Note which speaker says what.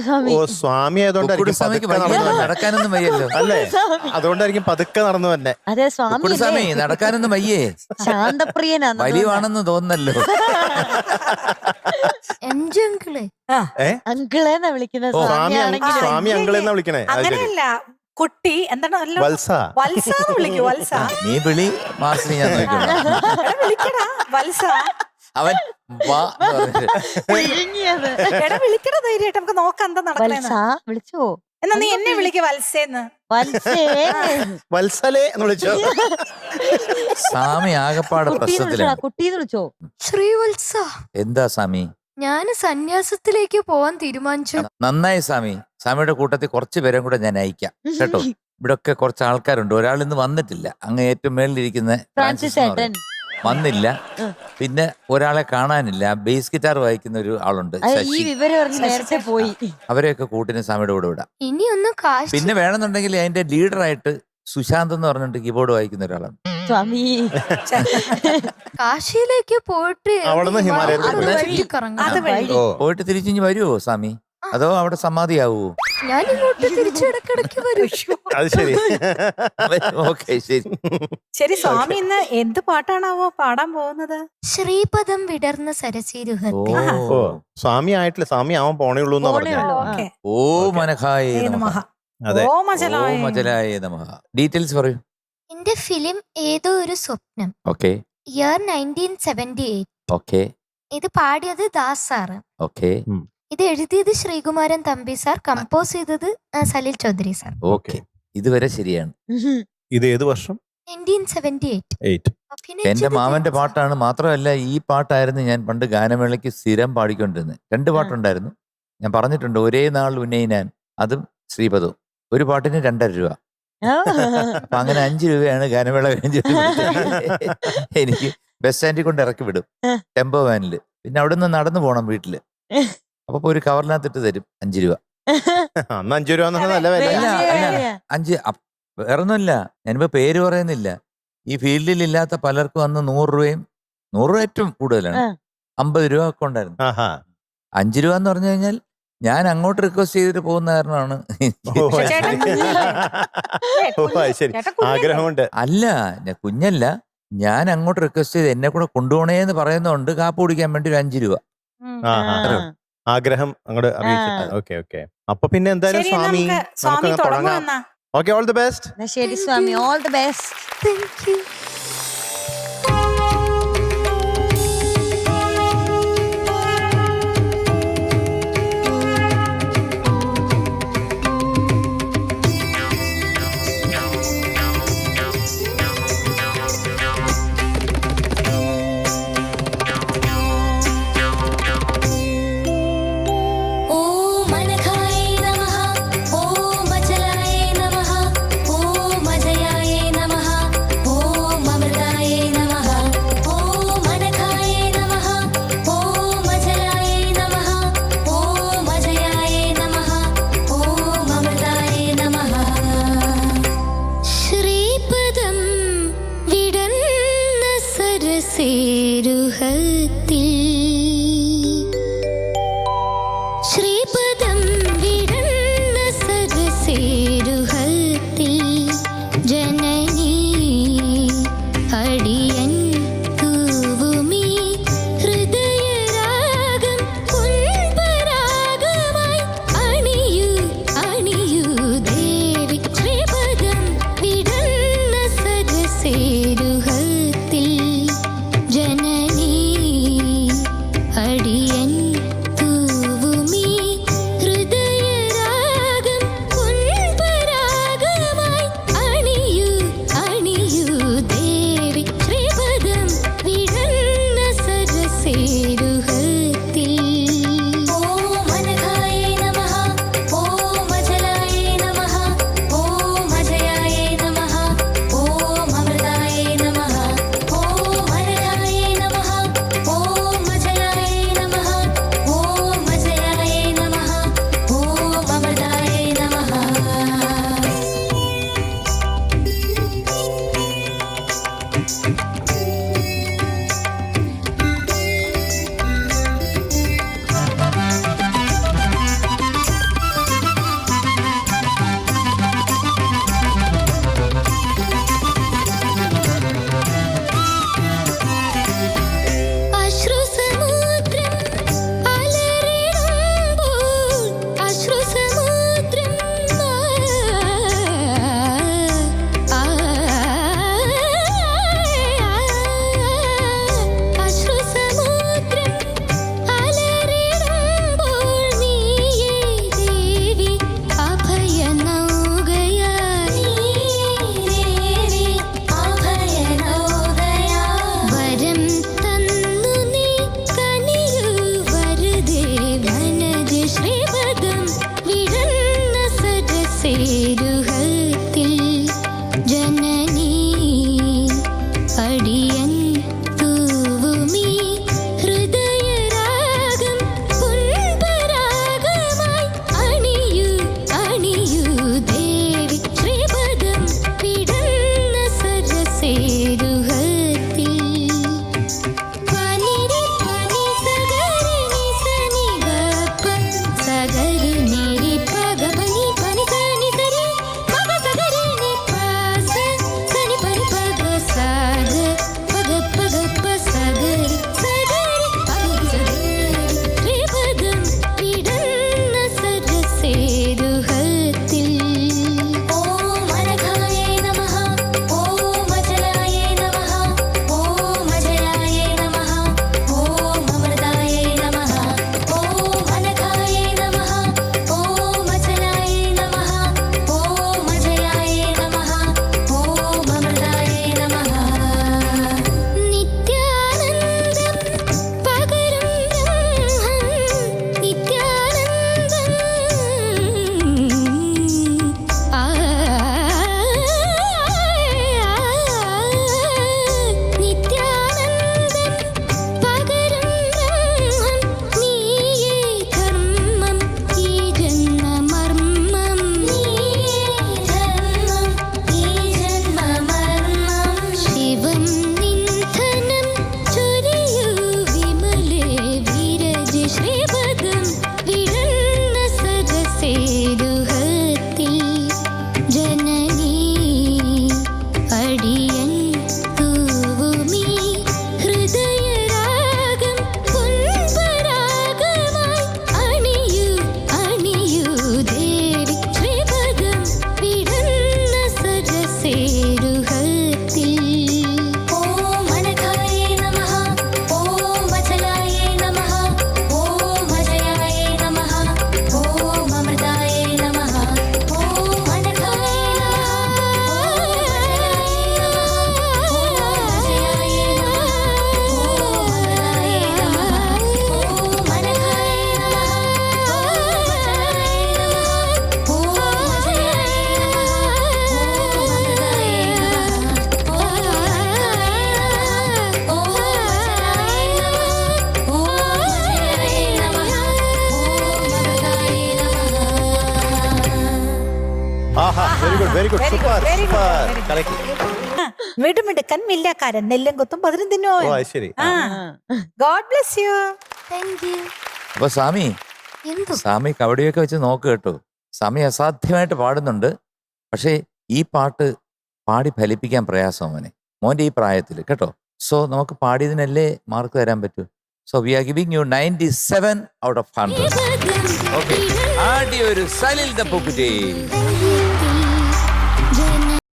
Speaker 1: സ്വാമി.
Speaker 2: ഓ സ്വാമി ആയതുകൊണ്ടായിരിക്കും
Speaker 3: സ്വാമിക്ക്
Speaker 2: പതുക്കെ നടന്നു വന്നെ.
Speaker 3: നടക്കാനൊന്നും വയ്യല്ലോ.
Speaker 2: അല്ലേ അതുകൊണ്ടായിരിക്കും പതുക്കെ നടന്നു തന്നെ.
Speaker 1: അതെ സ്വാമി
Speaker 3: സ്വാമി നടക്കാനൊന്നും വയ്യേ,
Speaker 1: ശാന്തപ്രിയനാണ്.
Speaker 3: വലിയവാണെന്ന് തോന്നല്ലോ.
Speaker 1: അങ്കിളെന്നാ വിളിക്കുന്നത്.
Speaker 3: ഓ,
Speaker 2: സ്വാമി
Speaker 1: സ്വാമിയാണെങ്കിൽ
Speaker 2: സ്വാമി അങ്കിളെന്നാ വിളിക്കണേ. അത് ശരി.
Speaker 4: അങ്ങനെയല്ല, കുട്ടി എന്താണ് നല്ല
Speaker 2: വത്സ.
Speaker 4: വത്സ വിളിക്കൂ. വത്സ
Speaker 3: നീ വിളി മാസ്റ്റർ, ഞാൻ നോക്കിക്കോളാം.
Speaker 4: എടാ, വിളിക്കടാ വത്സ.
Speaker 3: അവൻ വാ എന്ന് പറഞ്ഞിട്ട്.
Speaker 1: വിഴുങ്ങിയത്.
Speaker 4: എടാ വിളിക്കടാ ധൈര്യമായിട്ട്, നമുക്ക് നോക്കാം എന്താ നടക്കണേന്ന്.
Speaker 1: വത്സ വിളിച്ചോ?
Speaker 4: എന്നാ നീ എന്നെ വിളിക്ക വത്സേന്ന്.
Speaker 1: വത്സേ.
Speaker 2: വത്സലേ എന്ന് വിളിച്ചോ.
Speaker 3: സ്വാമി ആകപ്പാട്
Speaker 1: കുട്ടീന്ന്
Speaker 3: പ്രശ്നത്തിലാണ്.
Speaker 1: വിളിച്ചോടാ, കുട്ടീന്ന് വിളിച്ചോ?
Speaker 5: ശ്രീവത്സ,
Speaker 3: എന്താ സ്വാമി?
Speaker 5: ഞാൻ സന്യാസത്തിലേക്ക് പോവാൻ തീരുമാനിച്ചു.
Speaker 3: നന്നായി സ്വാമി. സ്വാമിയുടെ കൂട്ടത്തിൽ കുറച്ച് പേരും കൂടെ ഞാൻ അയക്കാം കേട്ടോ. ഇവിടൊക്കെ കുറച്ച് ആൾക്കാരുണ്ട്. ഒരാൾ ഇന്ന് വന്നിട്ടില്ല, അങ്ങ് ഏറ്റവും മേളിലിരിക്കുന്ന
Speaker 1: ഫ്രാൻസിസ്
Speaker 3: എന്ന് പറയും.
Speaker 1: ഏട്ടൻ.
Speaker 3: വന്നില്ല. പിന്നെ ഒരാളെ കാണാനില്ല, ബേസ് ഗിറ്റാർ വായിക്കുന്ന ഒരു ആളുണ്ട്
Speaker 1: ഈ
Speaker 3: ശശി.
Speaker 1: വിവരം അറിഞ്ഞ് നേരത്തെ പോയി.
Speaker 3: അവരെയൊക്കെ കൂട്ടിന് സ്വാമിയുടെ കൂടെ വിടാം.
Speaker 5: ഇനിയൊന്നും കാശ്
Speaker 3: പിന്നെ വേണമെന്നുണ്ടെങ്കിൽ അതിന്റെ ലീഡറായിട്ട് സുശാന്ത് എന്ന് പറഞ്ഞിട്ട് കീബോർഡ് വായിക്കുന്ന ഒരാളാണ്.
Speaker 1: സ്വാമി
Speaker 5: കാശിയിലേക്ക് പോയിട്ട്
Speaker 2: അവിടുന്ന് ഹിമാലയത്തിൽ
Speaker 5: അത്
Speaker 2: പോയി.
Speaker 5: വഴി കറങ്ങണം.
Speaker 4: അത് വഴി.
Speaker 2: ഓ
Speaker 3: പോയിട്ട് തിരിച്ചിഞ്ഞ് വരുവോ സ്വാമി, അതോ അവിടെ സമാധിയാവോ?
Speaker 5: ഞാൻ ഇങ്ങോട്ട് തിരിച്ചിടക്കിടക്ക് വരും.
Speaker 2: അത് ശരി.
Speaker 3: ഓക്കെ ശരി.
Speaker 4: ശരി സ്വാമി, ഇന്ന് എന്ത് പാട്ടാണാവോ പാടാൻ പോകുന്നത്?
Speaker 5: ശ്രീപദം വിടർന്ന
Speaker 3: ഓ
Speaker 5: സരസീരുഹത്തിൽ
Speaker 2: ഓ സ്വാമി ആയിട്ടില്ല, സ്വാമി ആവാൻ പോണേ ഉള്ളൂ എന്നാ
Speaker 1: പോണേ
Speaker 2: പറഞ്ഞത്.
Speaker 1: ഉള്ളൂ.
Speaker 4: ഓക്കെ.
Speaker 3: ഓ മനഃായ
Speaker 4: നമഃ.
Speaker 2: അതെ.
Speaker 4: ഓ
Speaker 3: ഓ
Speaker 4: മജലായ.
Speaker 3: മജലായ നമഃ. ഡീറ്റെയിൽസ് പറയൂ.
Speaker 5: എന്റെ ഫിലിം ഏതോ ഒരു സ്വപ്നം,
Speaker 3: ഓക്കെ
Speaker 5: ഇയർ 1978.
Speaker 3: ഓക്കെ
Speaker 5: ഇത് പാടിയത് ദാസ് സാറ്,
Speaker 3: ഓക്കെ
Speaker 5: ഇത് എഴുതിയത് ശ്രീകുമാരൻ തമ്പി സാർ, കമ്പോസ് ചെയ്തത് സലിൽ ചൗധരി സാർ.
Speaker 3: ഓക്കെ ഇതുവരെ ശരിയാണ്.
Speaker 2: ഇത് ഏത് വർഷം?
Speaker 5: 1978.
Speaker 2: 8.
Speaker 3: എന്റെ മാമന്റെ പാട്ടാണ്. മാത്രമല്ല ഈ പാട്ടായിരുന്നു ഞാൻ പണ്ട് ഗാനമേളയ്ക്ക് സ്ഥിരം പാടിക്കൊണ്ടിരുന്നത്. 2 പാട്ടുണ്ടായിരുന്നു, ഞാൻ പറഞ്ഞിട്ടുണ്ട്. ഒരേ നാൾ ഉന്നയിനാൻ, അതും ശ്രീപദവും. ഒരു പാട്ടിന് 2.5 രൂപ. അപ്പൊ അങ്ങനെ 5 രൂപയാണ് ഗാനമേള കഴിഞ്ഞിട്ട് എനിക്ക് ബസ് സ്റ്റാൻഡിൽ കൊണ്ട് ഇറക്കി വിടും ടെമ്പോ വാനില്. പിന്നെ അവിടെ നിന്ന് നടന്നു പോണം വീട്ടില്. അപ്പൊ ഒരു കവറിനകത്തിട്ട് തരും 5 രൂപ.
Speaker 2: അന്ന് 5 രൂപ എന്ന് പറഞ്ഞാൽ നല്ല വില.
Speaker 3: അല്ല, അല്ല. 5 വേറൊന്നുമില്ല, ഞാനിപ്പോ പേര് പറയുന്നില്ല. ഈ ഫീൽഡിൽ ഇല്ലാത്ത പലർക്കും അന്ന് 100 രൂപയും, 100 രൂപ ഏറ്റവും കൂടുതലാണ്, 50 രൂപ ഒക്കെ ഉണ്ടായിരുന്നു.
Speaker 2: ആഹാ.
Speaker 3: 5 രൂപ എന്ന് പറഞ്ഞു കഴിഞ്ഞാൽ ഞാൻ അങ്ങോട്ട് റിക്വസ്റ്റ് ചെയ്തിട്ട് പോകുന്ന കാരണമാണ്.
Speaker 2: ഓ, അത്
Speaker 4: ചേട്ടൻ
Speaker 2: ശരി. ഓ, അത് ശരി.
Speaker 4: ചേട്ടാ കുഞ്ഞല്ലേ?
Speaker 2: ആഗ്രഹമുണ്ട്.
Speaker 3: അല്ല, ഞാൻ കുഞ്ഞല്ല, ഞാൻ അങ്ങോട്ട് റിക്വസ്റ്റ് ചെയ്ത് എന്നെ കൂടെ കൊണ്ടുപോണേന്ന് പറയുന്നതുകൊണ്ട് കാപ്പ് കുടിക്കാൻ വേണ്ടി ഒരു 5 രൂപ.
Speaker 4: ഉം.
Speaker 2: ആ, ആ. ആഗ്രഹം അങ്ങോട്ട് അറിയിച്ചിട്ട്. Okay okay. അപ്പൊ പിന്നെ എന്തായാലും
Speaker 4: ശരി,
Speaker 2: സ്വാമി
Speaker 4: നമുക്ക് സ്വാമി
Speaker 2: നമുക്കങ്ങ്
Speaker 4: തുടങ്ങാം
Speaker 2: തുടങ്ങാം.
Speaker 4: എന്നാ.
Speaker 2: Okay, all the best.
Speaker 1: ശരി സ്വാമി, all the best.
Speaker 5: Thank you.
Speaker 6: ഓം മനഃായ നമഃ. ഓം മജലായ നമഃ. ഓം മജയായ നമഃ. ഓം അമൃതായ നമഃ. ഓം മനഃായ നമഃ. ഓം മജലായ നമഃ. ഓം മജയായ നമഃ. ഓം അമൃതായ നമഃ. ശ്രീപദം വിടർന്ന സരസേരുഹത്തിൽ. ശ്രീപദം വിടർന്ന സരസേരുഹത്തിൽ. ജനനീ അടിയൻ തൂവുമീ ഹൃദയരാഗം പുൻപരാഗമായി അണിയൂ അണിയൂ ദേവി. ശ്രീപദം വിടർന്ന സരസേരുഹത്തിൽ. ജനനീ അടിയൻ തൂവുമീ ഹൃദയരാഗം പുൻപരാഗമായി അണിയൂ അണിയൂ ദേവി. ശ്രീപദം വിടർന്ന സരസേരുഹത്തിൽ. ഓം മനഃായ നമഃ. ഓം മജലായ നമഃ. ഓം മജയായ നമഃ. ഓം അമൃതായ നമഃ. ഓം മനഃായ നമഃ. ഓം മജലായ നമഃ.
Speaker 2: Very good,
Speaker 4: Very good,
Speaker 2: super
Speaker 4: very good,
Speaker 2: super
Speaker 4: very good.
Speaker 2: കലക്കി.
Speaker 4: മിടുമിടുക്കൻ മില്ലക്കാരൻ നെല്ലും കുത്തും പതിരും തിന്നോ.
Speaker 2: ഓ അത് ശരി.
Speaker 4: ആ God bless you.
Speaker 5: Thank you.
Speaker 3: അപ്പൊ സ്വാമി
Speaker 5: എന്തു
Speaker 3: സ്വാമി കബഡിയൊക്കെ വെച്ച് നോക്ക് കേട്ടോ. സ്വാമി അസാധ്യമായിട്ട് പാടുന്നുണ്ട്. പക്ഷേ ഈ പാട്ട് പാടി ഫലിപ്പിക്കാൻ പ്രയാസം മോന്റെ ഈ പ്രായത്തിൽ കേട്ടോ. സോ നമുക്ക് പാടിയതിനല്ലേ മാർക്ക് തരാൻ പറ്റൂ. So we are giving you 97 out of 100. Okay, ആദ്യ ഒരു സലിൽ ദ പൂക്കുറ്റി.
Speaker 5: Thank U.